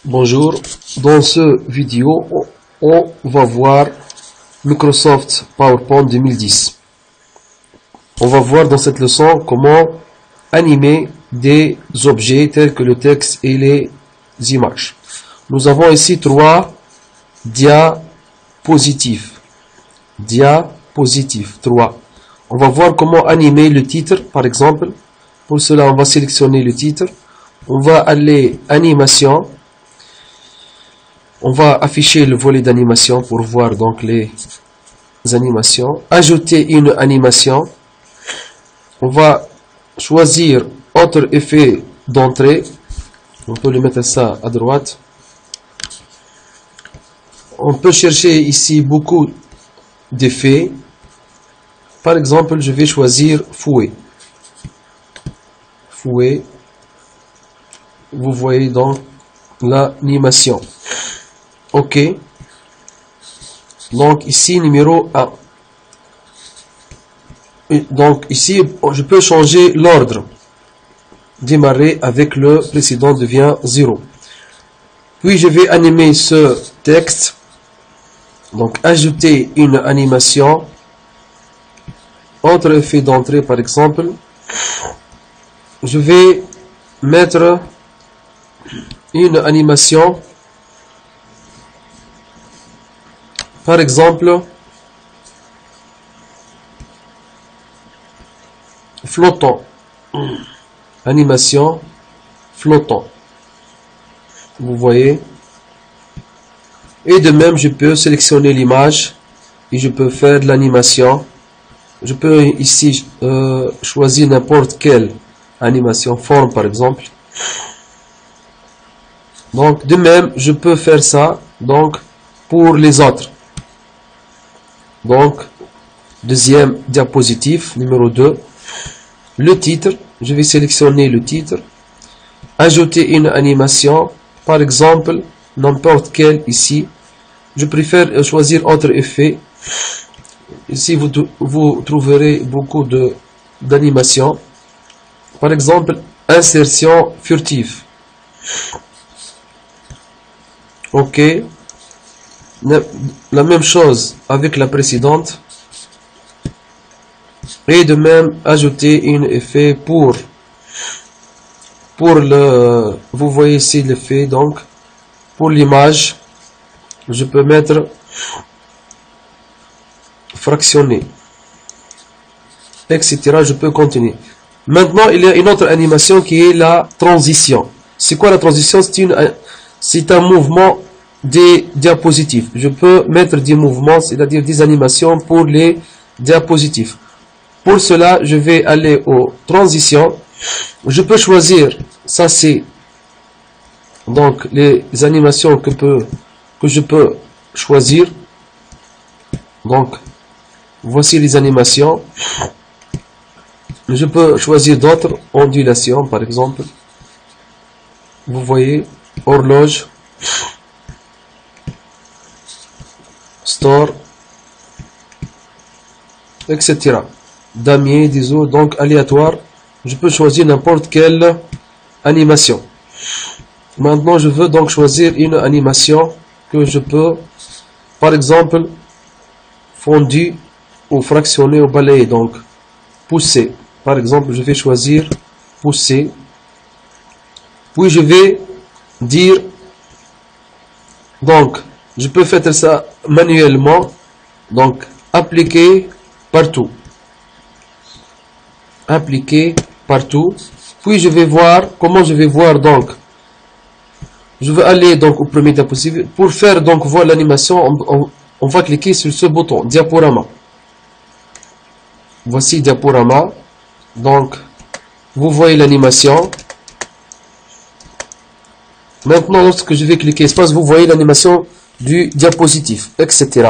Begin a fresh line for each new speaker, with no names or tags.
Bonjour, dans ce vidéo, on va voir Microsoft PowerPoint 2010. On va voir dans cette leçon comment animer des objets tels que le texte et les images. Nous avons ici 3 diapositives. Diapositives 3. On va voir comment animer le titre, par exemple. Pour cela, on va sélectionner le titre. On va aller animation. On va afficher le volet d'animation pour voir donc les animations. Ajouter une animation. On va choisir autre effet d'entrée. On peut le mettre ça à droite. On peut chercher ici beaucoup d'effets. Par exemple, je vais choisir fouet. Fouet. Vous voyez donc l'animation. OK. Donc ici, numéro 1. Donc ici, je peux changer l'ordre. Démarrer avec le précédent devient 0. Puis je vais animer ce texte. Donc ajouter une animation. Autre effet d'entrée par exemple. Je vais mettre une animation. Par exemple, flottant. Animation flottant. Vous voyez. Et de même, je peux sélectionner l'image et je peux faire de l'animation. Je peux ici choisir n'importe quelle animation, forme par exemple. Donc, de même, je peux faire ça donc pour les autres. Donc, deuxième diapositive, numéro 2. Le titre, je vais sélectionner le titre. Ajouter une animation, par exemple, n'importe quelle ici. Je préfère choisir autre effet. Ici, vous trouverez beaucoup d'animations. Par exemple, insertion furtive. OK. La même chose avec la précédente. Et de même, ajouter un effet pour le... Vous voyez ici l'effet, donc, pour l'image, je peux mettre fractionner, etc. Je peux continuer. Maintenant, il y a une autre animation qui est la transition. C'est quoi la transition? C'est un mouvement des diapositives. Je peux mettre des mouvements, c'est-à-dire des animations pour les diapositives. Pour cela, je vais aller aux transitions. Je peux choisir, ça c'est donc les animations que je peux choisir. Donc, voici les animations. Je peux choisir d'autres, ondulations par exemple. Vous voyez, horloge, store, etc. Damier, désolé, donc aléatoire. Je peux choisir n'importe quelle animation. Maintenant, je veux donc choisir une animation que je peux, par exemple, fondu ou fractionner ou balayer. Donc, pousser. Par exemple, je vais choisir pousser. Puis, je vais dire, donc, je peux faire ça manuellement. Donc, appliquer partout. Appliquer partout. Puis je vais voir comment je vais voir donc. Je vais aller donc au premier diapositive. Pour faire donc voir l'animation, on va cliquer sur ce bouton diaporama. Voici diaporama. Donc vous voyez l'animation. Maintenant lorsque je vais cliquer espace, vous voyez l'animation du diapositive, etc.